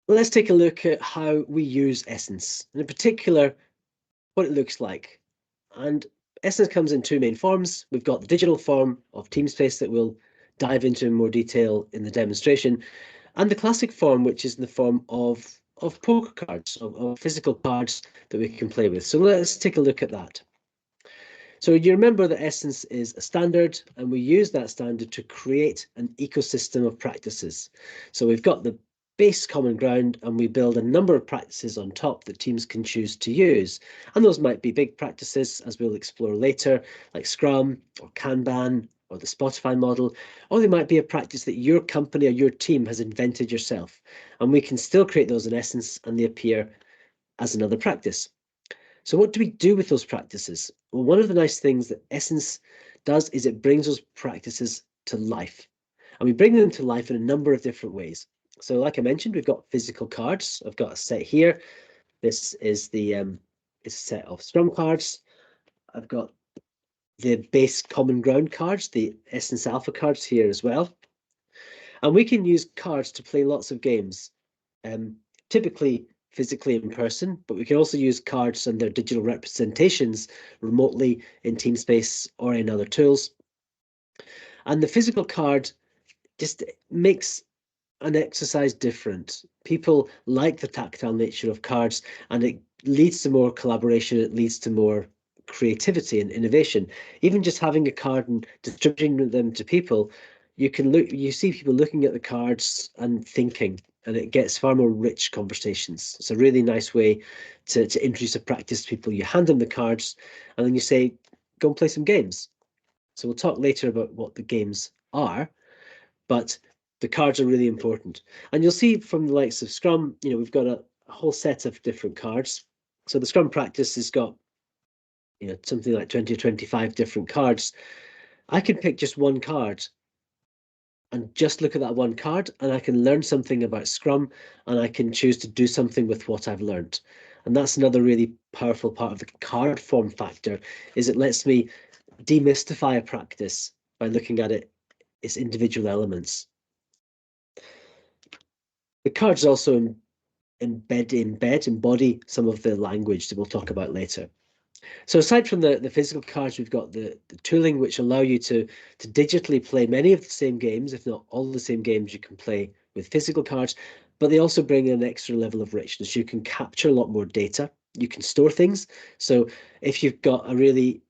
Let's take a look at how we use Essence, and in particular, what it looks like. And Essence comes in two main forms. We've got the digital form of Teamspace that we'll dive into in more detail in the demonstration, and the classic form, which is in the form of poker cards, of physical cards that we can play with. So let's take a look at that. So you remember that Essence is a standard, and we use that standard to create an ecosystem of practices. So we've got the base common ground, and we build a number of practices on top that teams can choose to use. And those might be big practices, as we'll explore later, like Scrum or Kanban or the Spotify model, or they might be a practice that your company or your team has invented yourself. And we can still create those in Essence, and they appear as another practice. So what do we do with those practices? Well, one of the nice things that Essence does is it brings those practices to life. And we bring them to life in a number of different ways. So like I mentioned, we've got physical cards. I've got a set here. This is the set of Scrum cards. I've got the base common ground cards, the Essence Alpha cards here as well. And we can use cards to play lots of games, typically physically in person, but we can also use cards and their digital representations remotely in Teamspace or in other tools. And the physical card just makes an exercise different. People like the tactile nature of cards, and it leads to more collaboration. It leads to more creativity and innovation. Even just having a card and distributing them to people, you see people looking at the cards and thinking, and it gets far more rich conversations. It's a really nice way to introduce a practice to people. You hand them the cards, and then you say, go and play some games. So we'll talk later about what the games are, but the cards are really important. And you'll see from the likes of Scrum, we've got a whole set of different cards. So the Scrum practice has got, something like 20 or 25 different cards. I can pick just one card and just look at that one card, and I can learn something about Scrum, and I can choose to do something with what I've learned. And that's another really powerful part of the card form factor, is it lets me demystify a practice by looking at its individual elements. The cards also embody some of the language that we'll talk about later. So aside from the physical cards, we've got the tooling, which allow you to digitally play many of the same games, if not all the same games you can play with physical cards, but they also bring an extra level of richness. You can capture a lot more data. You can store things. So if you've got a really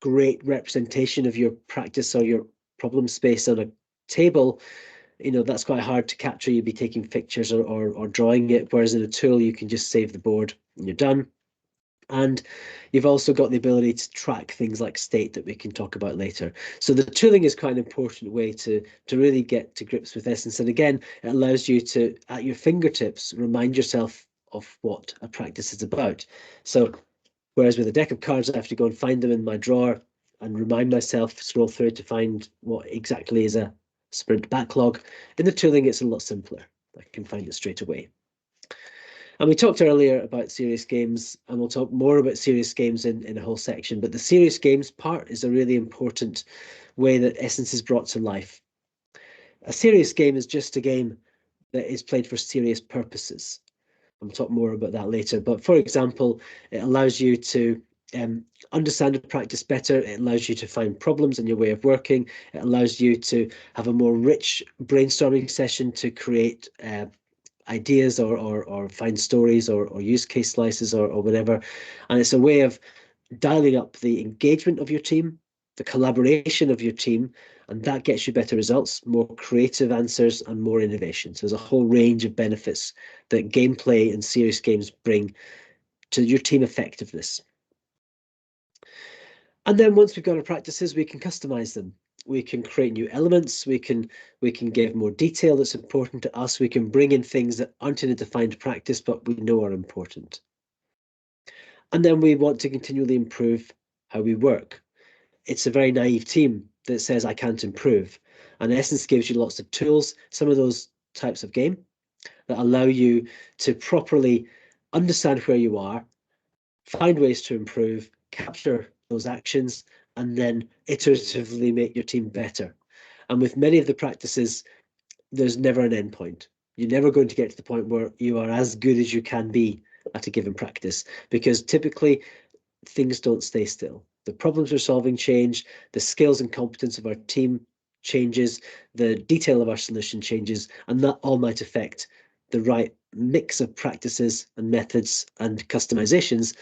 great representation of your practice or your problem space on a table, that's quite hard to capture. You'd be taking pictures or drawing it, whereas in a tool, you can just save the board and you're done. And you've also got the ability to track things like state that we can talk about later. So the tooling is quite an important way to really get to grips with Essence. And again, it allows you to, at your fingertips, remind yourself of what a practice is about. So whereas with a deck of cards, I have to go and find them in my drawer and remind myself, scroll through to find what exactly is a sprint backlog. In the tooling, it's a lot simpler. I can find it straight away. And we talked earlier about serious games, and we'll talk more about serious games in a whole section, but the serious games part is a really important way that Essence is brought to life. A serious game is just a game that is played for serious purposes. I'll talk more about that later. But for example, it allows you to understand and practice better. It allows you to find problems in your way of working. It allows you to have a more rich brainstorming session to create ideas or find stories or use case slices or whatever. And it's a way of dialing up the engagement of your team, the collaboration of your team, and that gets you better results, more creative answers, and more innovation. So there's a whole range of benefits that gameplay and serious games bring to your team effectiveness. And then once we've got our practices, we can customize them. We can create new elements. We can give more detail that's important to us. We can bring in things that aren't in a defined practice, but we know are important. And then we want to continually improve how we work. It's a very naive team that says, I can't improve. And Essence gives you lots of tools, some of those types of game that allow you to properly understand where you are, find ways to improve, capture those actions, and then iteratively make your team better. And with many of the practices, there's never an end point. You're never going to get to the point where you are as good as you can be at a given practice, because typically things don't stay still. The problems we're solving change, the skills and competence of our team changes, the detail of our solution changes, and that all might affect the right mix of practices and methods and customizations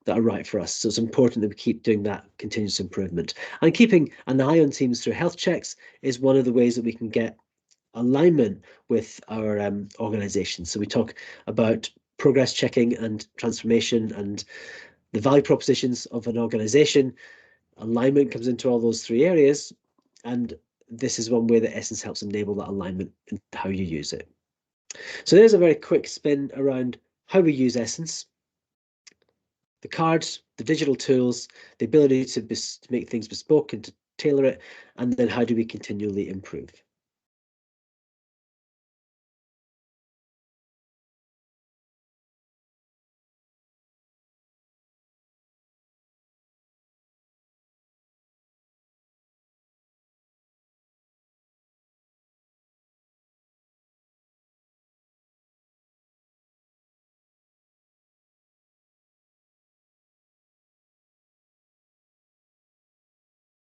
that are right for us. So it's important that we keep doing that continuous improvement. And keeping an eye on teams through health checks is one of the ways that we can get alignment with our organization. So we talk about progress checking and transformation and the value propositions of an organization. Alignment comes into all those three areas, and this is one way that Essence helps enable that alignment in how you use it. So there's a very quick spin around how we use Essence. The cards, the digital tools, the ability to make things bespoke and to tailor it, and then how do we continually improve.